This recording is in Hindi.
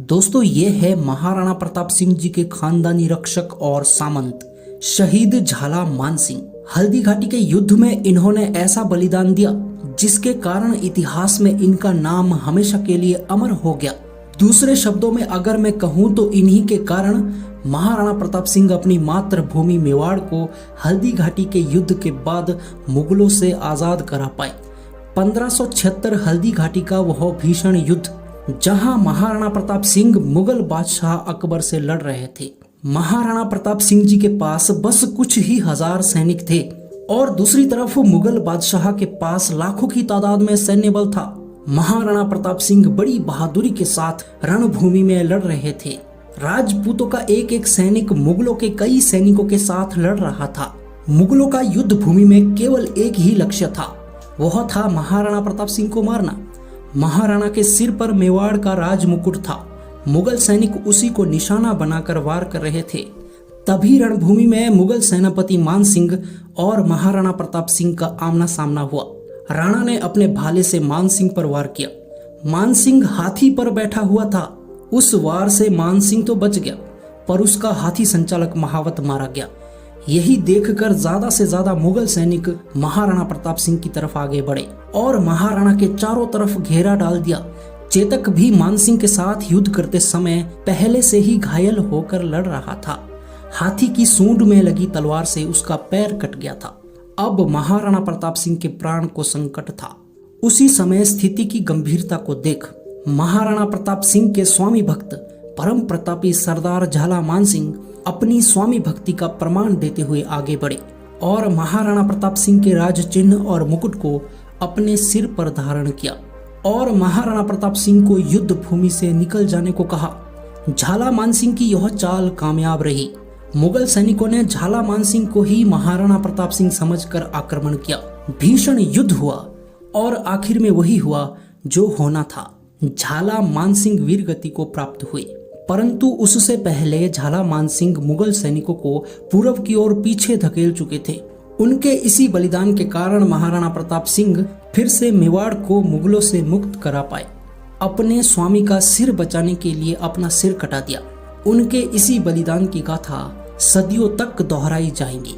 दोस्तों ये है महाराणा प्रताप सिंह जी के खानदानी रक्षक और सामंत शहीद झाला मान सिंह। हल्दी घाटी के युद्ध में इन्होंने ऐसा बलिदान दिया जिसके कारण इतिहास में इनका नाम हमेशा के लिए अमर हो गया। दूसरे शब्दों में अगर मैं कहूँ तो इन्हीं के कारण महाराणा प्रताप सिंह अपनी मातृभूमि मेवाड़ को हल्दी घाटी के युद्ध के बाद मुगलों से आजाद करा पाए। 1576 हल्दी घाटी का वह भीषण युद्ध जहां महाराणा प्रताप सिंह मुगल बादशाह अकबर से लड़ रहे थे। महाराणा प्रताप सिंह जी के पास बस कुछ ही हजार सैनिक थे और दूसरी तरफ मुगल बादशाह के पास लाखों की तादाद में सैन्य बल था। महाराणा प्रताप सिंह बड़ी बहादुरी के साथ रणभूमि में लड़ रहे थे। राजपूतों का एक एक सैनिक मुगलों के कई सैनिकों के साथ लड़ रहा था। मुगलों का युद्ध भूमि में केवल एक ही लक्ष्य था, वह था महाराणा प्रताप सिंह को मारना। महाराणा के सिर पर मेवाड़ का राज मुकुट था। मुगल सैनिक उसी को निशाना बनाकर वार कर रहे थे। तभी रणभूमि में मुगल सेनापति मान सिंह और महाराणा प्रताप सिंह का आमना सामना हुआ। राणा ने अपने भाले से मान सिंह पर वार किया। मान सिंह हाथी पर बैठा हुआ था। उस वार से मान सिंह तो बच गया, पर उसका हाथी संचालक महावत मारा गया। यही देखकर ज्यादा से ज्यादा मुगल सैनिक महाराणा प्रताप सिंह की तरफ आगे बढ़े और महाराणा के चारों तरफ घेरा डाल दिया। चेतक भी मान सिंह के साथ युद्ध करते समय पहले से ही घायल होकर लड़ रहा था। हाथी की सूंड में लगी तलवार से उसका पैर कट गया था। अब महाराणा प्रताप सिंह के प्राण को संकट था। उसी समय स्थिति की गंभीरता को देख महाराणा प्रताप सिंह के स्वामी भक्त परम प्रतापी सरदार झाला मान सिंह अपनी स्वामी भक्ति का प्रमाण देते हुए आगे बढ़े और महाराणा प्रताप सिंह के राज चिन्ह और मुकुट को अपने सिर पर धारण किया और महाराणा प्रताप सिंह को युद्ध भूमि से निकल जाने को कहा। झाला मान सिंह की यह चाल कामयाब रही। मुगल सैनिकों ने झाला मान सिंह को ही महाराणा प्रताप सिंह समझकर आक्रमण किया। भीषण युद्ध हुआ और आखिर में वही हुआ जो होना था। झाला मान सिंह वीर गति को प्राप्त हुए, परंतु उससे पहले झाला मान सिंह मुगल सैनिकों को पूर्व की ओर पीछे धकेल चुके थे। उनके इसी बलिदान के कारण महाराणा प्रताप सिंह फिर से मेवाड़ को मुगलों से मुक्त करा पाए। अपने स्वामी का सिर बचाने के लिए अपना सिर कटा दिया। उनके इसी बलिदान की गाथा सदियों तक दोहराई जाएंगी।